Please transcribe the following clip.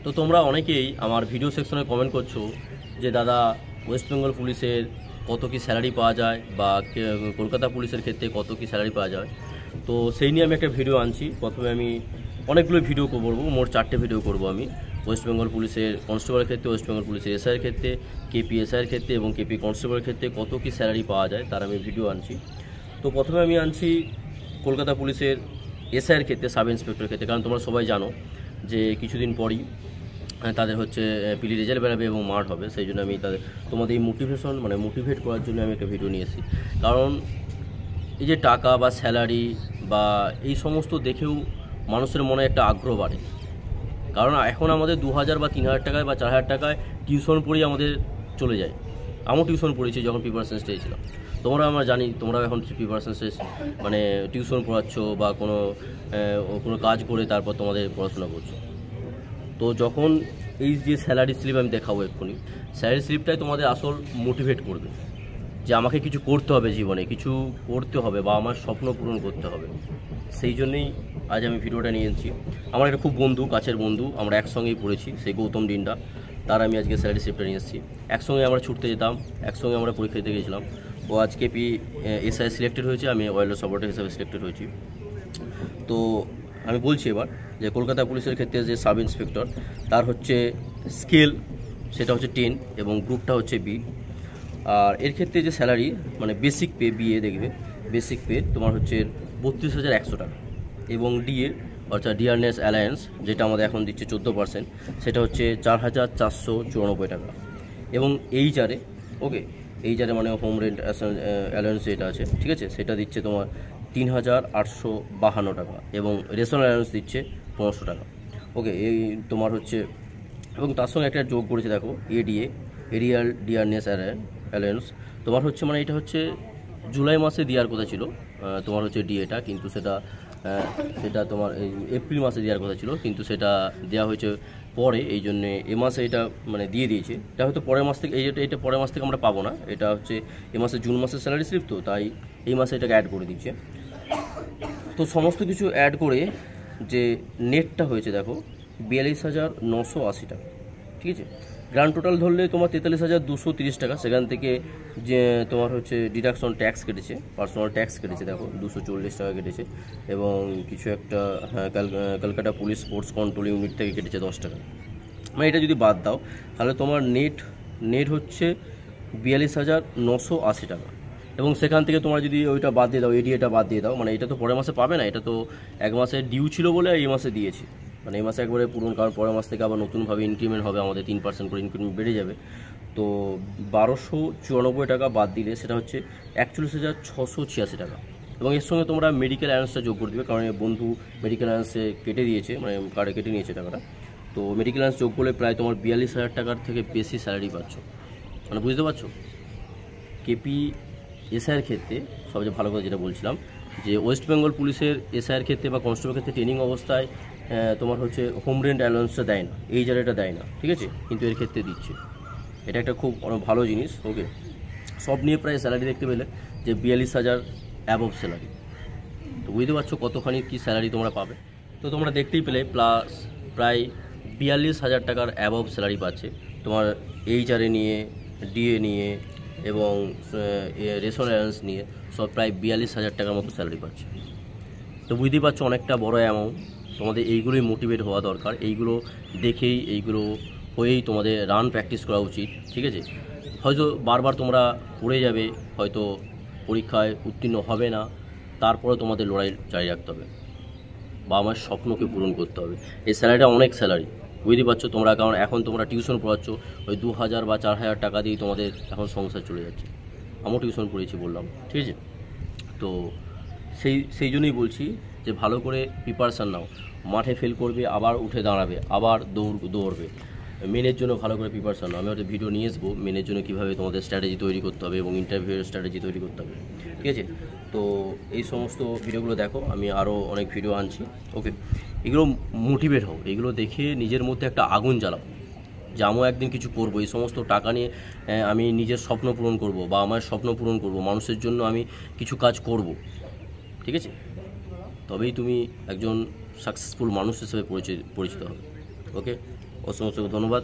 তো তোমরা অনেকেই আমার ভিডিও সেকশনে কমেন্ট করছো যে দাদা ওয়েস্ট বেঙ্গল পুলিশের কত কি স্যালারি পাওয়া যায় বা কলকাতা পুলিশের ক্ষেত্রে কত কি স্যালারি পাওয়া যায়। তো সেই নিয়ে আমি একটা ভিডিও আনছি। প্রথমে আমি অনেকগুলো ভিডিও করবো, মোট 4টে ভিডিও করব আমি ওয়েস্ট বেঙ্গল পুলিশের কনস্টেবলের ক্ষেত্রে, ওয়েস্ট বেঙ্গল পুলিশের এসআইয়ের ক্ষেত্রে, কেপি এসআইয়ের ক্ষেত্রে এবং কেপি কনস্টেবলের ক্ষেত্রে কত কি স্যালারি পাওয়া যায় তার আমি ভিডিও আনছি। তো প্রথমে আমি আনছি কলকাতা পুলিশের এসআইয়ের ক্ষেত্রে, সাব ইন্সপেক্টরের ক্ষেত্রে, কারণ তোমরা সবাই জানো যে কিছুদিন পরই তাদের হচ্ছে পিলি রেজাল্ট বেরোবে এবং মার্ট হবে। সেই জন্য আমি তোমাদের এই মোটিভেট করার জন্য আমি একটা ভিডিও নিয়ে এসেছি। কারণ এই যে টাকা বা স্যালারি বা এই সমস্ত দেখেও মানুষের মনে একটা আগ্রহ বাড়ে। কারণ এখন আমাদের 2000 বা 3000 টাকায় বা 4000 টাকায় টিউশন পড়েই আমাদের চলে যায়। আমিও টিউশন পড়েছি যখন প্রিপারেশন স্টেজে ছিলাম। আমরা জানি তোমরা এখন প্রিপারেশন স্টেজ টিউশন পড়াচ্ছ বা কোনো কাজ করে তারপর তোমাদের পড়াশোনা করছো। তো যখন এই যে স্যালারি স্লিপ আমি দেখাবো এক্ষুনি, স্যালারি স্লিপটাই তোমাদের আসল মোটিভেট করবে যে আমাকে কিছু করতে হবে, জীবনে কিছু করতে হবে বা আমার স্বপ্ন পূরণ করতে হবে। সেই জন্যই আজ আমি ভিডিওটা নিয়ে এসেছি। আমার একটা খুব কাছের বন্ধু, আমরা একসঙ্গেই পড়েছি, সেই গৌতম ডিন্ডা, তার আমি আজকে স্যালারি স্লিপটা নিয়ে এসেছি। একসঙ্গে আমরা ছুটতে যেতাম, একসঙ্গে আমরা পরীক্ষা দিতে গেছিলাম। ও আজকে এসআই সিলেক্টেড হয়েছে, আমি ওয়াইল্ড সাপোর্টার হিসাবে সিলেক্টেড হয়েছি। তো আমি বলছি এবার যে কলকাতা পুলিশের ক্ষেত্রে যে সাব ইন্সপেক্টর, তার হচ্ছে স্কেল সেটা হচ্ছে 10 এবং গ্রুপটা হচ্ছে বি। আর এর ক্ষেত্রে যে স্যালারি বেসিক পে, বিএ দেখবে বেসিক পে তোমার হচ্ছে 32,100 টাকা এবং ডিএ অর্থাৎ ডিয়ারনেস অ্যালায়েন্স যেটা আমাদের এখন দিচ্ছে 14%, সেটা হচ্ছে 4,494 টাকা। এবং এইচআরে এইচআরে হোম রেন্ট অ্যালায়েন্স যেটা আছে, ঠিক আছে, সেটা দিচ্ছে তোমার 3,852 টাকা এবং রেশন অ্যালায়েন্স দিচ্ছে 500 টাকা। এই তোমার হচ্ছে, এবং তার সঙ্গে একটা যোগ করেছে দেখো এডিএ, এরিয়াল ডিয়ারনেস অ্যালায়েন্স তোমার হচ্ছে এটা হচ্ছে জুলাই মাসে দেওয়ার কথা ছিল তোমার হচ্ছে ডিএটা, কিন্তু সেটা তোমার এপ্রিল মাসে দেওয়ার কথা ছিল, কিন্তু সেটা দেওয়া হয়েছে পরে। এই জন্যে এ মাসে এটা দিয়ে দিয়েছে। এটা হয়তো পরের মাস থেকে, এটা পরের মাস থেকে আমরা পাবো না, এটা হচ্ছে এ মাসে জুন মাসের স্যালারি স্লিপ, তো তাই এই মাসে এটাকে অ্যাড করে দিচ্ছে। তো সমস্ত কিছু অ্যাড করে যে নেটটা হয়েছে দেখো 42,980 টাকা, ঠিক আছে। গ্র্যান্ড টোটাল ধরলে তোমার 43,230 টাকা। সেখান থেকে যে তোমার হচ্ছে ডিডাকশন ট্যাক্স কেটেছে, পার্সোনাল ট্যাক্স কেটেছে দেখো 240 টাকা কেটেছে, এবং কিছু একটা Kolkata police sports control unit থেকে কেটেছে 10 টাকা। এটা যদি বাদ দাও তাহলে তোমার নেট হচ্ছে 42,980 টাকা। এবং সেখান থেকে তোমার যদি ওইটা বাদ দিয়ে দাও, এডিএটা বাদ দিয়ে দাও, এটা তো পরের মাসে পাবে না, এটা তো এক মাসের ডিউ ছিল বলে এই মাসে দিয়েছে, এই মাসে একবারে পূরণ। কারণ পরের মাস থেকে আবার নতুনভাবে ইনক্রিমেন্ট হবে, আমাদের 3% করে ইনক্রিমেন্ট বেড়ে যাবে। তো 1,294 টাকা বাদ দিলে সেটা হচ্ছে 41,686 টাকা। এবং এর সঙ্গে তোমরা মেডিকেল অ্যালায়েন্সটা যোগ করে দেবে, কারণ বন্ধু মেডিকেল অ্যালায়েন্সে কেটে দিয়েছে, কার্ডে কেটে নিয়েছে টাকাটা। তো মেডিকেল অ্যালায়েন্স যোগ করলে প্রায় তোমার 42,000 টাকার থেকে বেশি স্যালারি পাচ্ছ। বুঝতে পারছো? কেপি এসআইয়ের ক্ষেত্রে সবচেয়ে ভালো কথা যেটা বলছিলাম, যে ওয়েস্ট বেঙ্গল পুলিশের এসআইয়ের ক্ষেত্রে বা কনস্টেবলের ক্ষেত্রে ট্রেনিং অবস্থায় তোমার হচ্ছে হোম রেন্ট অ্যালাউন্সটা দেয় না, এই জায়গাটা দেয় না, ঠিক আছে, কিন্তু এর ক্ষেত্রে দিচ্ছে। এটা একটা খুব ভালো জিনিস। সব নিয়ে প্রায় স্যালারি দেখতে পেলে যে 42,000 অ্যাবভ স্যালারি। তো বুঝতে পারছো কতখানি কী স্যালারি তোমরা পাবে। তো তোমরা দেখতেই পেলে প্রায় 42,000 টাকার অ্যাবভ স্যালারি পাচ্ছে তোমার এইচআরএ নিয়ে, ডিএ নিয়ে এবং রেশন অ্যালায়েন্স নিয়ে, সব প্রায় 42,000 টাকার মতো স্যালারি পাচ্ছে। তো বুঝতেই পারছো অনেকটা বড় অ্যামাউন্ট। তোমাদের এইগুলোই মোটিভেট হওয়া দরকার, এইগুলো দেখেই, এইগুলো হয়েই তোমাদের রান প্র্যাকটিস করা উচিত, ঠিক আছে। হয়তো বারবার তোমরা পড়ে যাবে, হয়তো পরীক্ষায় উত্তীর্ণ হবে না, তারপরে তোমাদের লড়াই জারি রাখতে হবে বা আমার স্বপ্নকে পূরণ করতে হবে। এই স্যালারিটা অনেক স্যালারি, বুঝতে পারছো তোমরা, কারণ এখন তোমরা টিউশন পড়াচ্ছ, ওই 2,000 বা 4,000 টাকা দিয়েই তোমাদের এখন সংসার চলে যাচ্ছে। আমিও টিউশন পড়েছি বললাম, ঠিক আছে। তো সেই জন্যই বলছি যে ভালো করে প্রিপারেশান নাও। মাঠে ফেল করবে, আবার উঠে দাঁড়াবে, আবার দৌড়বে। মেনের জন্য ভালো করে প্রিপারেশান নাও। আমি হয়তো ভিডিও নিয়ে আসবো মেনের জন্য কীভাবে তোমাদের স্ট্র্যাটেজি তৈরি করতে হবে এবং ইন্টারভিউয়ের স্ট্র্যাটেজি তৈরি করতে হবে, ঠিক আছে। তো এই সমস্ত ভিডিওগুলো দেখো, আমি আরও অনেক ভিডিও আনছি। এগুলো মোটিভেট হও, এগুলো দেখে নিজের মধ্যে একটা আগুন জ্বালাও যে আমিও একদিন কিছু করবো, এই সমস্ত টাকা নিয়ে আমি নিজের স্বপ্ন পূরণ করব বা আমার স্বপ্ন পূরণ করব, মানুষের জন্য আমি কিছু কাজ করব, ঠিক আছে। তবেই তুমি একজন সাকসেসফুল মানুষ হিসেবে পরিচিত হবে। অসংখ্য ধন্যবাদ।